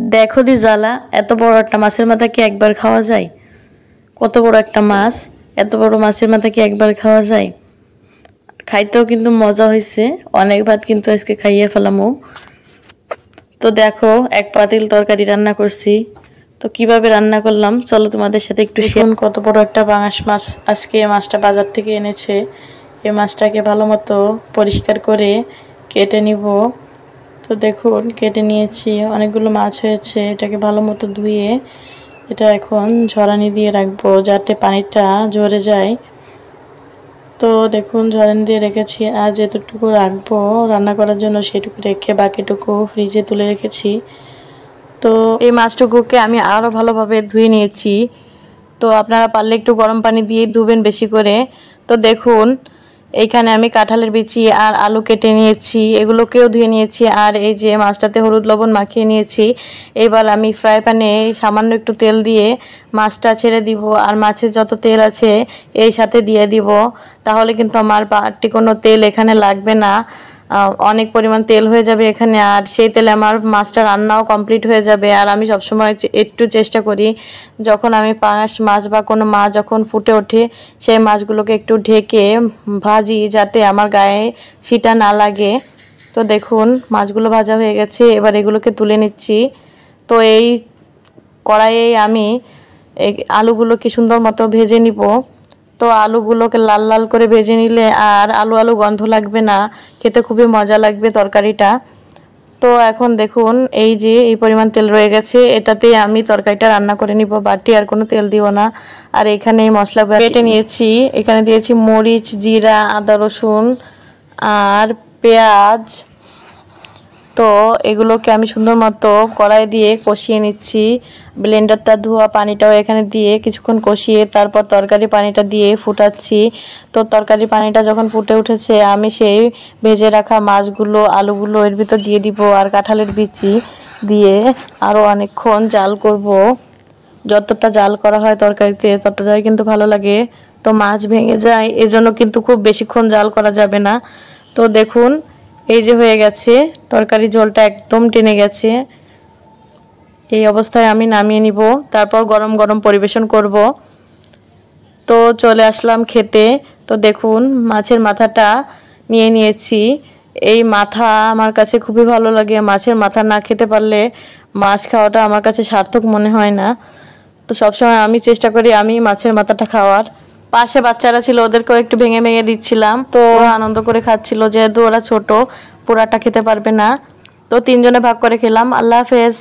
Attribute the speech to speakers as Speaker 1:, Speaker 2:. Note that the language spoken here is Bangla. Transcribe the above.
Speaker 1: দেখো দি জ্বালা, এত বড় একটা মাছের মাথা কি একবার খাওয়া যায়? কত বড় একটা মাছ, এত বড় মাছের মাথা কি একবার খাওয়া যায়? খাইতেও কিন্তু মজা হয়েছে, অনেক ভাত কিন্তু আজকে খাইয়ে ফেলামো। তো দেখো এক পাতিল তরকারি রান্না করছি। তো কিভাবে রান্না করলাম চলো তোমাদের সাথে একটু শেয়ার। কত বড় একটা পাঙাশ মাছ, আজকে মাছটা বাজার থেকে এনেছে। এই মাছটাকে ভালো মতো পরিষ্কার করে কেটে নিব। তো দেখুন কেটে নিয়েছি, অনেকগুলো মাছ হয়েছে। এটাকে ভালো মতো ধুয়ে এটা এখন ঝরানি দিয়ে রাখবো যাতে পানিটা ঝরে যায়। তো দেখুন ঝরানি দিয়ে রেখেছি, আর যেটুকু রাখবো রান্না করার জন্য সেটুকু রেখে বাকিটুকু ফ্রিজে তুলে রেখেছি। তো এই মাছটুকুকে আমি আরও ভালোভাবে ধুয়ে নিয়েছি। তো আপনারা পারলে একটু গরম পানি দিয়ে ধুবেন বেশি করে। তো দেখুন এইখানে আমি কাঁঠালের বিচি আর আলু কেটে নিয়েছি, এগুলোকেও ধুয়ে নিয়েছি। আর এই যে মাছটাতে হলুদ লবণ মাখিয়ে নিয়েছি। এবার আমি ফ্রাই প্যানে সামান্য একটু তেল দিয়ে মাছটা ছেড়ে দিব, আর মাছের যত তেল আছে এই সাথে দিয়ে দিব। তাহলে কিন্তু আমার বাড়তি কোনো তেল এখানে লাগবে না, অনেক পরিমাণ তেল হয়ে যাবে এখানে। আর সেই তেলে আমার মাছটা রান্নাও কমপ্লিট হয়ে যাবে। আর আমি সবসময় একটু চেষ্টা করি যখন আমি পাঙাশ মাছ বা কোনো মাছ যখন ফুটে ওঠে সেই মাছগুলোকে একটু ঢেকে ভাজি যাতে আমার গায়ে ছিটা না লাগে। তো দেখুন মাছগুলো ভাজা হয়ে গেছে, এবার এগুলোকে তুলে নিচ্ছি। তো এই কড়াইয়ে আমি এই আলুগুলোকে সুন্দর মতো ভেজে নিব। তো আলুগুলোকে লাল লাল করে ভেজে নিলে আর আলু আলু গন্ধ লাগবে না, খেতে খুবই মজা লাগবে তরকারিটা। তো এখন দেখুন এই যে এই পরিমাণ তেল রয়ে গেছে, এটাতেই আমি তরকারিটা রান্না করে নিব, বাটি আর কোনো তেল দিব না। আর এখানে এই মশলা বেটে নিয়েছি, এখানে দিয়েছি মরিচ, জিরা, আদা, রসুন আর পেঁয়াজ। তো এগুলোকে আমি সুন্দর মতো কড়াই দিয়ে কষিয়ে নিচ্ছি। ব্লেন্ডারটা ধোয়া পানিটাও এখানে দিয়ে কিছুক্ষণ কষিয়ে তারপর তরকারি পানিটা দিয়ে ফুটাচ্ছি। তো তরকারি পানিটা যখন ফুটে উঠেছে আমি সেই ভেজে রাখা মাছগুলো আলুগুলো এর ভিতর দিয়ে দিব, আর কাঁঠালের বিচি দিয়ে আরও অনেকক্ষণ জাল করব। যতটা জাল করা হয় তরকারিতে ততটাই কিন্তু ভালো লাগে। তো মাছ ভেঙে যায়, এজন্য কিন্তু খুব বেশিক্ষণ জাল করা যাবে না। তো দেখুন এই যে হয়ে গেছে, তরকারি ঝোলটা একদম টেনে গেছে। এই অবস্থায় আমি নামিয়ে নিব, তারপর গরম গরম পরিবেশন করব। তো চলে আসলাম খেতে। তো দেখুন মাছের মাথাটা নিয়ে নিয়েছি। এই মাথা আমার কাছে খুবই ভালো লাগে, মাছের মাথা না খেতে পারলে মাছ খাওয়াটা আমার কাছে সার্থক মনে হয় না। তো সবসময় আমি চেষ্টা করি আমি মাছের মাথাটা খাওয়ার। পাশে বাচ্চারা ছিল, ওদেরকেও একটু ভেঙে ভেঙে দিচ্ছিলাম। তো ওরা আনন্দ করে খাচ্ছিল, যেহেতু ওরা ছোট পুরাটা খেতে পারবে না। তো তিনজনে ভাগ করে খেলাম। আল্লাহ হাফেজ।